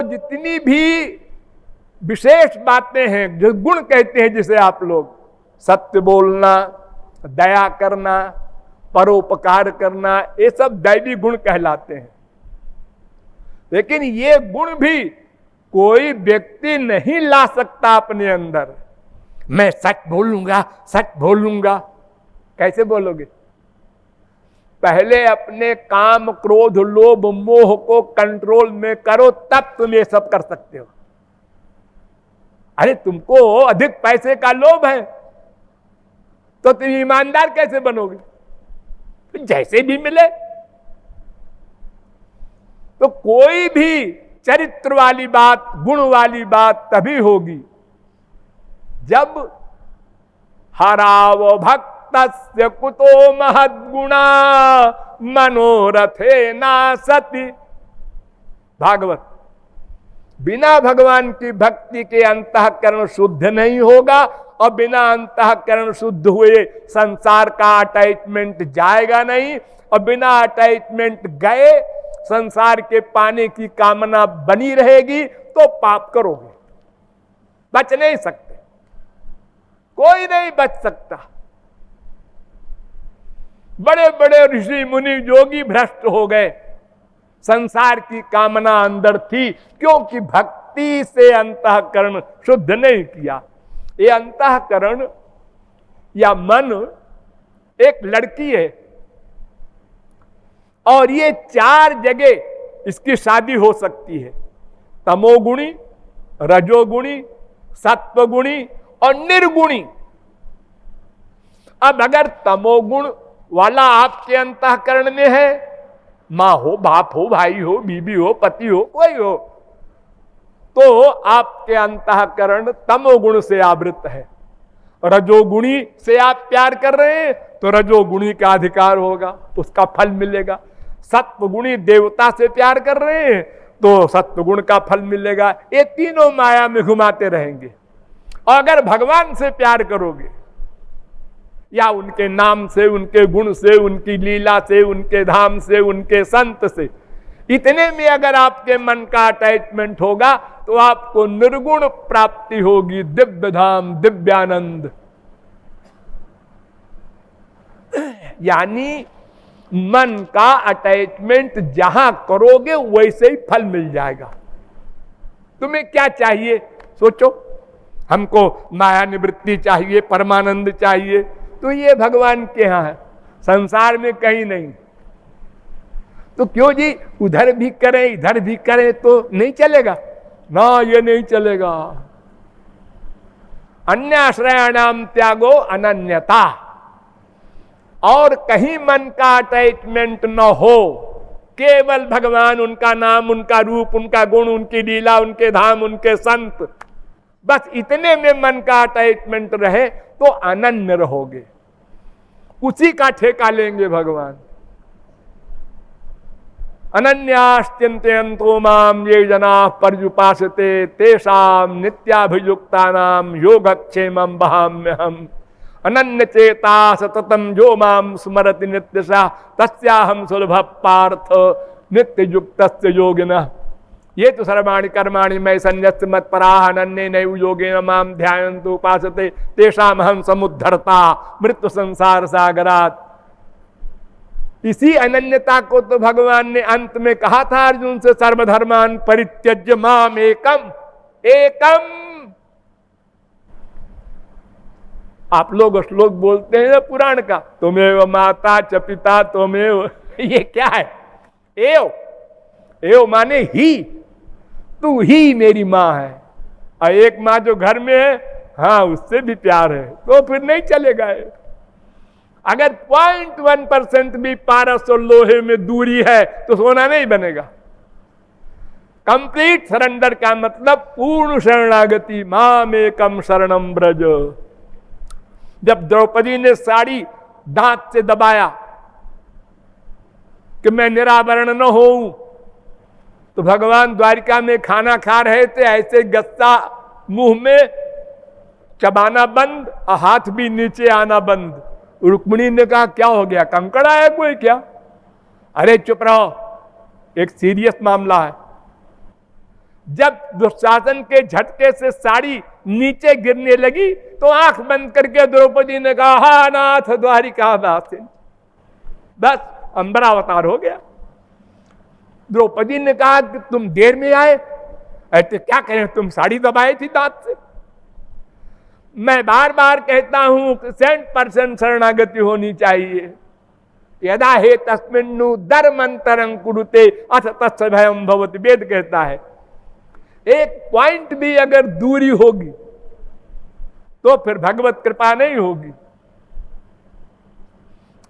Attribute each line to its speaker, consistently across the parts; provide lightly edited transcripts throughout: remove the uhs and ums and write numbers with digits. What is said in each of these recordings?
Speaker 1: जितनी भी विशेष बातें हैं, जो गुण कहते हैं जिसे आप लोग, सत्य बोलना, दया करना, परोपकार करना, ये सब दैवी गुण कहलाते हैं। लेकिन ये गुण भी कोई व्यक्ति नहीं ला सकता अपने अंदर। मैं सच बोलूंगा, सच बोलूंगा, कैसे बोलोगे? पहले अपने काम, क्रोध, लोभ, मोह को कंट्रोल में करो, तब तुम ये सब कर सकते हो। अरे तुमको अधिक पैसे का लोभ है तो तुम ईमानदार कैसे बनोगे? जैसे भी मिले। तो कोई भी चरित्र वाली बात, गुण वाली बात तभी होगी जब हराव भक्तस्य कुतो महद्गुणा मनोरथे ना सति। भागवत। बिना भगवान की भक्ति के अंतःकरण शुद्ध नहीं होगा, और बिना अंतःकरण शुद्ध हुए संसार का अटैचमेंट जाएगा नहीं, और बिना अटैचमेंट गए संसार के पाने की कामना बनी रहेगी, तो पाप करोगे, बच नहीं सकते, कोई नहीं बच सकता। बड़े बड़े ऋषि मुनि योगी भ्रष्ट हो गए, संसार की कामना अंदर थी, क्योंकि भक्ति से अंतःकरण शुद्ध नहीं किया। ये अंतःकरण या मन एक लड़की है, और ये 4 जगह इसकी शादी हो सकती है, तमोगुणी, रजोगुणी, सत्वगुणी और निर्गुणी। अब अगर तमोगुण वाला आपके अंतःकरण में है, मां हो, बाप हो, भाई हो, बीबी हो, पति हो, कोई हो, तो आपके अंतःकरण तमोगुण से आवृत है। रजोगुणी से आप प्यार कर रहे हैं तो रजोगुणी का अधिकार होगा, उसका फल मिलेगा। सत्वगुणी देवता से प्यार कर रहे हैं तो सत्वगुण का फल मिलेगा। ये तीनों माया में घुमाते रहेंगे। और अगर भगवान से प्यार करोगे, या उनके नाम से, उनके गुण से, उनकी लीला से, उनके धाम से, उनके संत से, इतने में अगर आपके मन का अटैचमेंट होगा तो आपको निर्गुण प्राप्ति होगी, दिव्य धाम, दिव्यानंद। यानी मन का अटैचमेंट जहां करोगे वैसे ही फल मिल जाएगा। तुम्हें क्या चाहिए सोचो। हमको माया निवृत्ति चाहिए, परमानंद चाहिए, तो ये भगवान के यहां है, संसार में कहीं नहीं। तो क्यों जी उधर भी करें इधर भी करें तो नहीं चलेगा ना, ये नहीं चलेगा। अन्याश्रयाणाम त्यागो अनन्यता। और कहीं मन का अटैचमेंट न हो, केवल भगवान, उनका नाम, उनका रूप, उनका गुण, उनकी लीला, उनके धाम, उनके संत, बस इतने में मन का अटैचमेंट रहे तो अनन्य रहोगे, उसी का ठेका लेंगे भगवान। अनन्याश्चिन्तयन्तो माम ये जनाः पर्युपासते तेषां नित्याभियुक्तानां योगक्षेमं वहाम्यहम्। अनन्य चेता सततम जो माम स्मरति नित्यशः तस्याहं सुलभ पार्थ नित्य युक्तस्य योगिनः। ये तो सर्वाणि कर्माणि मयि सन्न्यस्य मत्पराः अनन्येनैव योगेन माम ध्यायन्तु उपासते तेषाम् अहं समुद्धर्ता मृत्यु संसार सागरात्। इसी अनन्यता को तो भगवान ने अंत में कहा था अर्जुन से, सर्वधर्मान परित्यज्य माम एकम एकम। आप लोग श्लोक बोलते हैं ना पुराण का, तुमेव माता च पिता तुमेव, ये क्या है? एव, एव माने ही, तू ही मेरी माँ है। और एक माँ जो घर में है, हाँ उससे भी प्यार है, तो फिर नहीं चलेगा है। अगर 0.1% भी पारस और लोहे में दूरी है तो सोना नहीं बनेगा। कंप्लीट सरेंडर का मतलब पूर्ण शरणागति, माम एकम शरणम ब्रज। जब द्रौपदी ने साड़ी दांत से दबाया कि मैं निरावरण न होऊं, तो भगवान द्वारिका में खाना खा रहे थे, ऐसे गस्सा मुंह में चबाना बंद और हाथ भी नीचे आना बंद। रुक्मिणी ने कहा क्या हो गया, कंकड़ आया कोई क्या? अरे चुप रहो, एक सीरियस मामला है। जब दुशासन के झटके से साड़ी नीचे गिरने लगी तो आंख बंद करके द्रौपदी ने कहा, हा नाथ द्वारिका वासिन, बस अंबरावतार हो गया। द्रौपदी ने कहा कि तुम देर में आए, तो क्या करें, तुम साड़ी दबाई थी दांत से। मैं बार बार कहता हूं कि 100% शरणागति होनी चाहिए। यदा हे तस्मिन्नु धर्मांतरं कुरुते अथ तस्य भयं भवति, वेद कहता है। एक पॉइंट भी अगर दूरी होगी तो फिर भगवत कृपा नहीं होगी।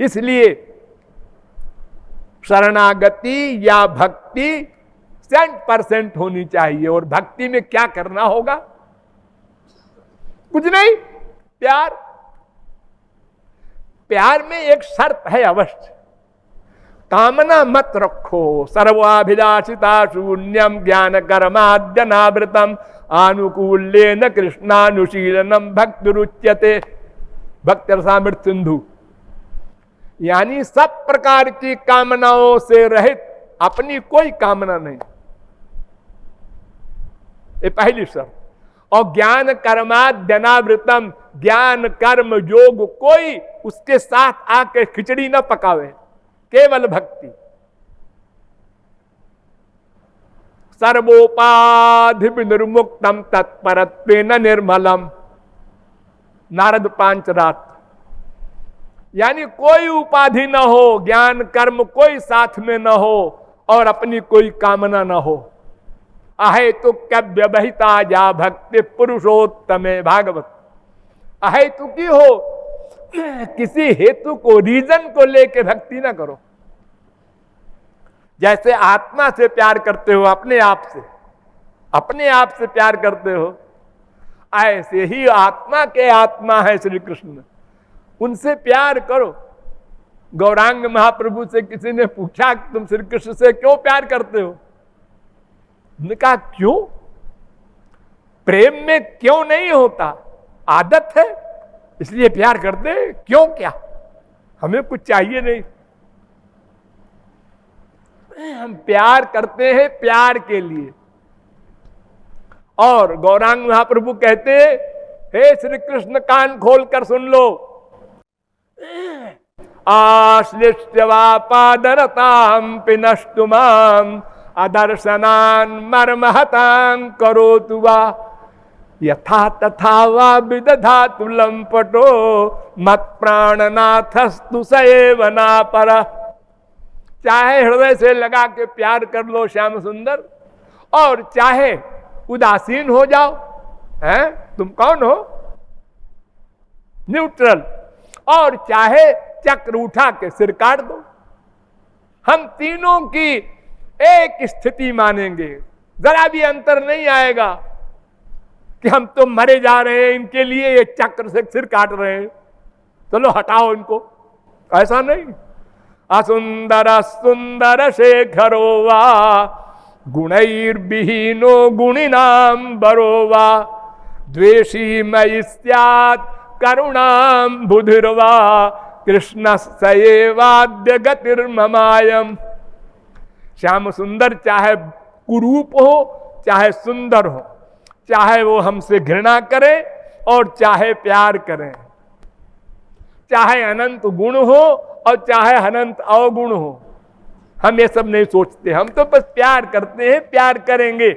Speaker 1: इसलिए शरणागति या भक्ति 100% होनी चाहिए। और भक्ति में क्या करना होगा? कुछ नहीं, प्यार। प्यार में एक शर्त है अवश्य, कामना मत रखो। सर्वाभिलाषिता शून्यम ज्ञान कर्माद्यनावृतम आनुकूल्येन कृष्णानुशीलनम भक्ति रुच्यते, भक्ति रसामृत सिंधु। यानी सब प्रकार की कामनाओं से रहित, अपनी कोई कामना नहीं, ये पहली शर्त। और ज्ञान कर्माद्यनावृतम, ज्ञान कर्म योग कोई उसके साथ आके खिचड़ी न पकावे, केवल भक्ति। सर्वोपाधि निर्मुक्तम तत्परत्वेन निर्मलम, नारद पांचरात्र। यानी कोई उपाधि न हो, ज्ञान कर्म कोई साथ में न हो, और अपनी कोई कामना न हो। अहे तो कव्य बहिता जा भक्ति पुरुषोत्तमे भागवत। अहेतु की हो, किसी हेतु को, रीजन को लेके भक्ति ना करो। जैसे आत्मा से प्यार करते हो, अपने आप से प्यार करते हो, ऐसे ही आत्मा के आत्मा है श्री कृष्ण, उनसे प्यार करो। गौरांग महाप्रभु से किसी ने पूछा कि तुम श्री कृष्ण से क्यों प्यार करते हो? उन्होंने कहा क्यों? प्रेम में क्यों नहीं होता, आदत है, इसलिए प्यार करते। क्यों क्या, हमें कुछ चाहिए नहीं, हम प्यार करते हैं प्यार के लिए। और गौरांग महाप्रभु कहते हैं, हे श्री कृष्ण कान खोलकर सुन लो, आश्लिष्टवापादरतां पिनष्टुमां अदर्शनान् मर्महतां करोतु वा यथा तथा वा विदधातु लंपटो मत प्राणनाथस्तु सएव नापर। चाहे हृदय से लगा के प्यार कर लो श्याम सुंदर, और चाहे उदासीन हो जाओ, हैं तुम कौन हो, न्यूट्रल, और चाहे चक्र उठा के सिर काट दो, हम तीनों की एक स्थिति मानेंगे। जरा भी अंतर नहीं आएगा कि हम तो मरे जा रहे हैं, इनके लिए ये चक्र से सिर काट रहे हैं, चलो हटाओ इनको, ऐसा नहीं। असुंदर सुंदर शेखरो वा गुणैर्विहीनो गुणिनाम बरो वा द्वेषी मयि स्यात् करुणाम बुधिर्वा कृष्ण सएवाद्य गतिर्ममायम। श्याम सुंदर चाहे कुरूप हो, चाहे सुंदर हो, चाहे वो हमसे घृणा करे और चाहे प्यार करें, चाहे अनंत गुण हो और चाहे अनंत अवगुण हो, हम ये सब नहीं सोचते, हम तो बस प्यार करते हैं, प्यार करेंगे।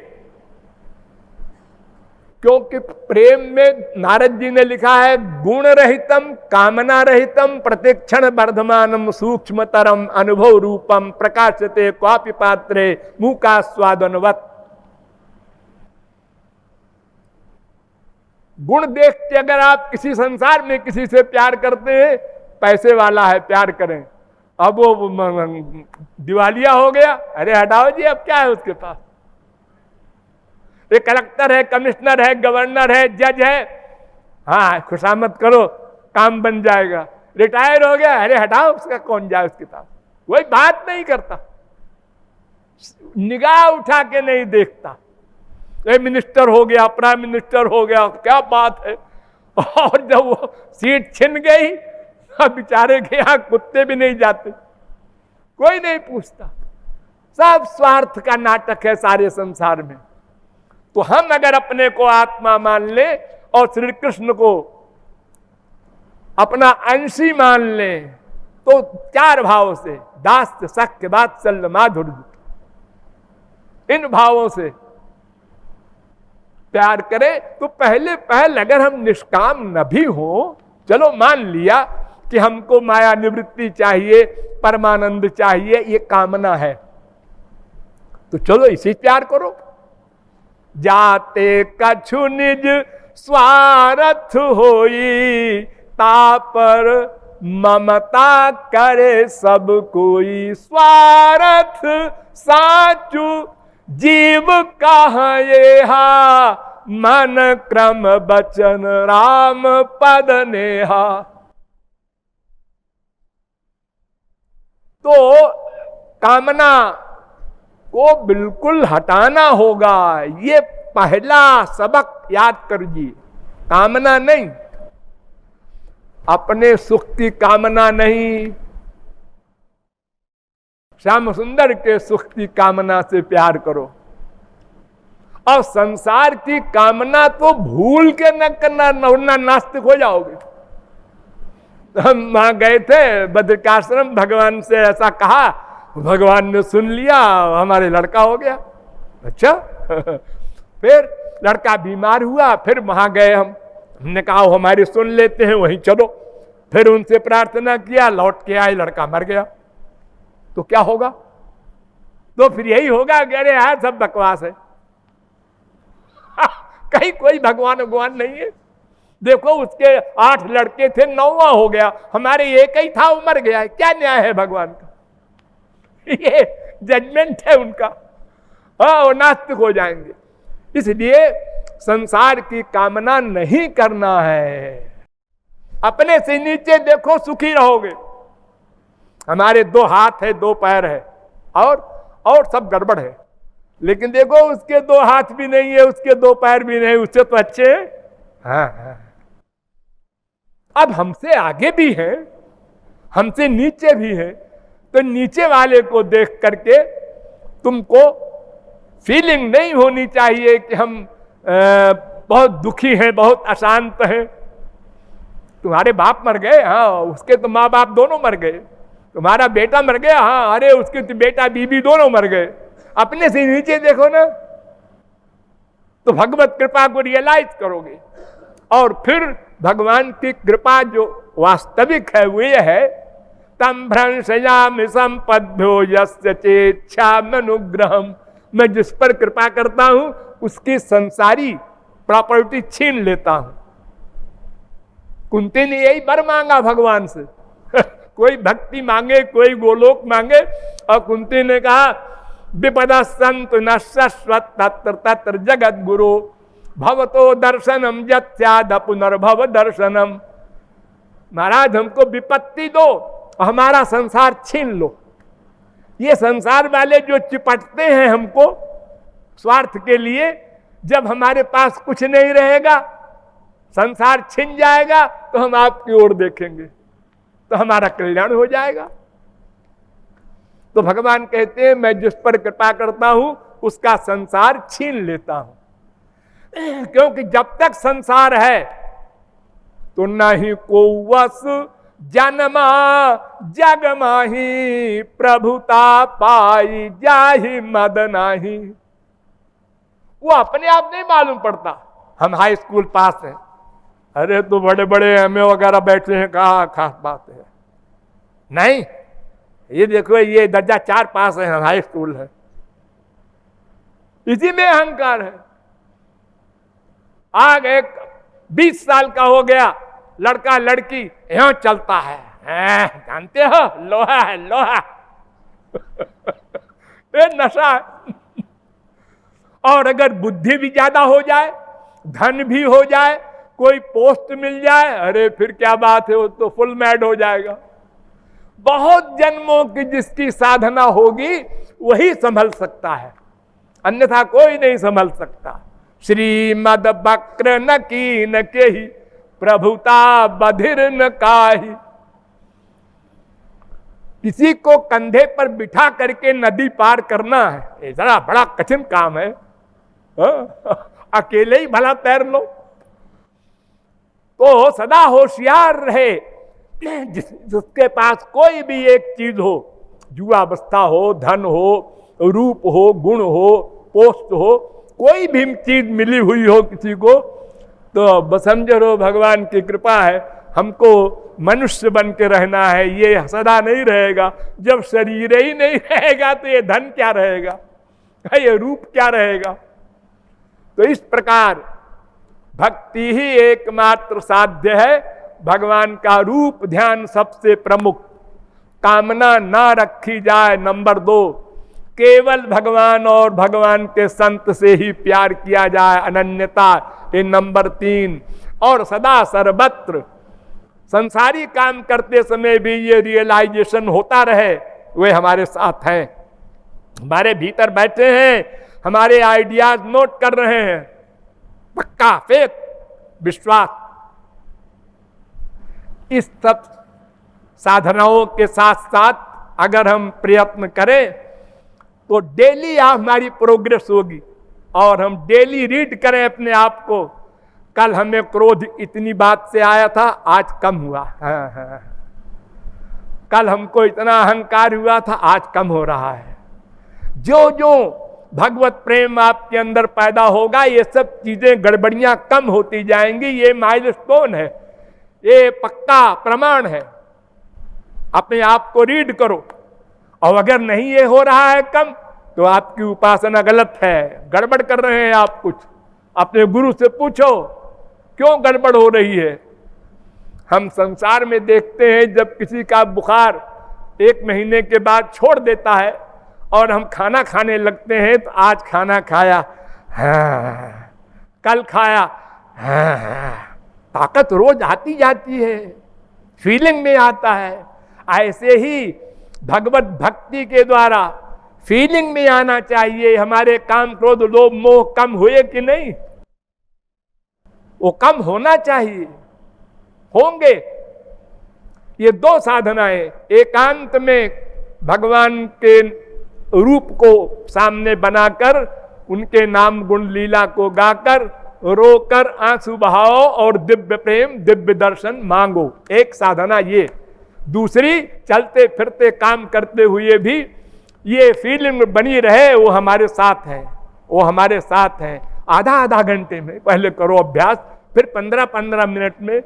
Speaker 1: क्योंकि प्रेम में नारद जी ने लिखा है, गुण रहितम कामना रहितम प्रतिक्षण वर्धमानम सूक्ष्मतरम अनुभव रूपम प्रकाशते क्वापि पात्रे मुका स्वादनवत। गुण देख के अगर आप किसी संसार में किसी से प्यार करते हैं, पैसे वाला है प्यार करें, अब वो दिवालिया हो गया, अरे हटाओ जी, अब क्या है उसके पास, एक कलेक्टर है, कमिश्नर है, गवर्नर है, जज है, हाँ खुशामद करो काम बन जाएगा, रिटायर हो गया, अरे हटाओ उसका, कौन जाए उसके पास, कोई बात नहीं करता, निगाह उठा के नहीं देखता। ये मिनिस्टर हो गया, प्राइम मिनिस्टर हो गया, क्या बात है, और जब वो सीट छिन गई, अब बेचारे के यहां कुत्ते भी नहीं जाते, कोई नहीं पूछता, सब स्वार्थ का नाटक है सारे संसार में। तो हम अगर अपने को आत्मा मान ले और श्री कृष्ण को अपना अंशी मान ले, तो चार भाव से दास्य सख्य वात्सल्य माधुर्य, इन भावों से प्यार करे तो पहले अगर हम निष्काम न भी हो, चलो मान लिया कि हमको माया निवृत्ति चाहिए, परमानंद चाहिए, ये कामना है, तो चलो इसी प्यार करो। जाते कछु निज स्वार्थ होई, तापर ममता करे सब कोई। स्वार्थ साचु जीव कहाँ ये हा, मन क्रम बचन राम पद नेहा। तो कामना को बिल्कुल हटाना होगा, ये पहला सबक याद करिए। कामना नहीं, अपने सुख की कामना नहीं, श्याम सुंदर के सुख की कामना से प्यार करो। और संसार की कामना तो भूल के न करना, वरना नास्तिक हो जाओगे। हम वहां गए थे बद्रिकाश्रम, भगवान से ऐसा कहा, भगवान ने सुन लिया, हमारे लड़का हो गया। अच्छा फिर लड़का बीमार हुआ, फिर वहां गए हमने कहा हमारी सुन लेते हैं, वहीं चलो। फिर उनसे प्रार्थना किया, लौट के आए, लड़का मर गया। तो क्या होगा? तो फिर यही होगा कि अरे यार सब बकवास है, कहीं कोई भगवान नहीं है। देखो उसके 8 लड़के थे, 9वां हो गया, हमारे एक ही था, वो मर गया। क्या न्याय है भगवान का? ये जजमेंट है उनका। वो नास्तिक हो जाएंगे। इसलिए संसार की कामना नहीं करना है। अपने से नीचे देखो, सुखी रहोगे। हमारे 2 हाथ है, 2 पैर है, और सब गड़बड़ है। लेकिन देखो उसके 2 हाथ भी नहीं है, उसके 2 पैर भी नहीं, उससे तो अच्छे हैं। हाँ। अब हमसे आगे भी हैं, हमसे नीचे भी हैं, तो नीचे वाले को देख करके तुमको फीलिंग नहीं होनी चाहिए कि हम बहुत दुखी हैं, बहुत अशांत हैं। तुम्हारे बाप मर गए, हाँ, उसके तो माँ बाप दोनों मर गए। तुम्हारा बेटा मर गया, हाँ, अरे उसके तो बेटा बीबी दोनों मर गए। अपने से नीचे देखो ना, तो भगवत कृपा को रियलाइज करोगे। और फिर भगवान की कृपा जो वास्तविक है वो ये है, तम भ्रंशयामि संपद्भ्यो यस्य चेच्छाम्यनुग्रहम्। मैं जिस पर कृपा करता हूं उसकी संसारी प्रॉपर्टी छीन लेता हूं। कुंती ने यही वर मांगा भगवान से। कोई भक्ति मांगे, कोई गोलोक मांगे, और कुंती ने कहा विपदा संत न शाश्वत तत्र तत्र जगत गुरु भवतो दर्शनम यत्स्याद पुनर्भव दर्शनम। महाराज हमको विपत्ति दो, हमारा संसार छीन लो। ये संसार वाले जो चिपटते हैं हमको स्वार्थ के लिए, जब हमारे पास कुछ नहीं रहेगा, संसार छिन जाएगा, तो हम आपकी ओर देखेंगे, तो हमारा कल्याण हो जाएगा। तो भगवान कहते हैं मैं जिस पर कृपा करता हूं उसका संसार छीन लेता हूं। क्योंकि जब तक संसार है तो नहीं को वस जन्मा जग माही, प्रभुता पाई जाहि मद नाही। वो अपने आप नहीं मालूम पड़ता हम हाई स्कूल पास हैं, अरे तो बड़े बड़े एमए वगैरह बैठे हैं, कहा खास बात है। नहीं, ये देखो ये दर्जा 4 पास है, हम हाई स्कूल है। इसी में अहंकार है। आग एक 20 साल का हो गया लड़का लड़की, यहां चलता है, जानते हो लोहा है लोहा। ये नशा है। और अगर बुद्धि भी ज्यादा हो जाए, धन भी हो जाए, कोई पोस्ट मिल जाए, अरे फिर क्या बात है, वो तो फुल मैड हो जाएगा। बहुत जन्मों की जिसकी साधना होगी वही संभल सकता है, अन्यथा कोई नहीं संभल सकता। श्रीमद वक्र न की न के ही, प्रभुता बधिर न काही। किसी को कंधे पर बिठा करके नदी पार करना है, ये जरा बड़ा कठिन काम है। अकेले ही भला तैर लो। तो सदा होशियार रहे, जिसके पास कोई भी एक चीज हो, युवावस्था हो, धन हो, रूप हो, गुण हो, पोस्ट हो, कोई भी चीज मिली हुई हो किसी को, तो बस समझो भगवान की कृपा है, हमको मनुष्य बन के रहना है, ये सदा नहीं रहेगा। जब शरीर ही नहीं रहेगा तो ये धन क्या रहेगा, ये रूप क्या रहेगा। तो इस प्रकार भक्ति ही एकमात्र साध्य है। भगवान का रूप ध्यान सबसे प्रमुख, कामना ना रखी जाए नंबर 2, केवल भगवान और भगवान के संत से ही प्यार किया जाए, अनन्यता ये नंबर 3, और सदा सर्वत्र संसारी काम करते समय भी ये रियलाइजेशन होता रहे, वे हमारे साथ हैं, हमारे भीतर बैठे हैं, हमारे आइडियाज नोट कर रहे हैं। पक्का फेथ, विश्वास, इस सब साधनाओं के साथ साथ अगर हम प्रयत्न करें तो डेली हमारी प्रोग्रेस होगी। और हम डेली रीड करें अपने आप को, कल हमें क्रोध इतनी बात से आया था, आज कम हुआ। हाँ। कल हमको इतना अहंकार हुआ था, आज कम हो रहा है। जो जो भगवत प्रेम आपके अंदर पैदा होगा, ये सब चीजें गड़बड़ियां कम होती जाएंगी। ये माइलस्टोन है, ये पक्का प्रमाण है। अपने आप को रीड करो, और अगर नहीं ये हो रहा है कम, तो आपकी उपासना गलत है, गड़बड़ कर रहे हैं आप कुछ। अपने गुरु से पूछो क्यों गड़बड़ हो रही है। हम संसार में देखते हैं, जब किसी का बुखार 1 महीने के बाद छोड़ देता है और हम खाना खाने लगते हैं, तो आज खाना खाया, हाँ, कल खाया, हाँ, ताकत रोज आती जाती है, फीलिंग में आता है। ऐसे ही भगवत भक्ति के द्वारा फीलिंग में आना चाहिए। हमारे काम क्रोध लोभ मोह कम हुए कि नहीं, वो कम होना चाहिए, होंगे। ये 2 साधनाएं, एकांत में भगवान के रूप को सामने बनाकर, उनके नाम गुण लीला को गाकर, रोकर आंसू बहाओ और दिव्य प्रेम दिव्य दर्शन मांगो, एक साधना ये। दूसरी, चलते फिरते काम करते हुए भी ये फीलिंग बनी रहे, वो हमारे साथ है, वो हमारे साथ है। आधा घंटे में पहले करो अभ्यास, फिर 15-15 मिनट में,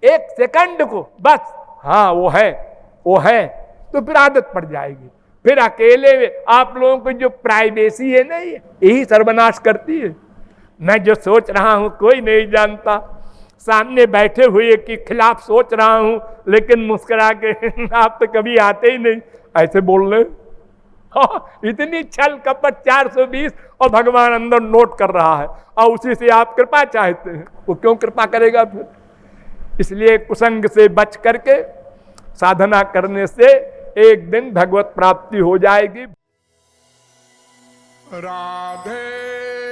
Speaker 1: 1 सेकंड को बस, हाँ वो है, तो फिर आदत पड़ जाएगी। फिर अकेले आप लोगों को जो प्राइवेसी है ना, यही सर्वनाश करती है। मैं जो सोच रहा हूं कोई नहीं जानता, सामने बैठे हुए के खिलाफ सोच रहा हूं, लेकिन मुस्कुरा के आप तो कभी आते ही नहीं, ऐसे बोल रहे। इतनी छल कपट 420, और भगवान अंदर नोट कर रहा है, और उसी से आप कृपा चाहते हैं। वो क्यों कृपा करेगा फिर? इसलिए कुसंग से बच करके साधना करने से एक दिन भगवत प्राप्ति हो जाएगी।
Speaker 2: राधे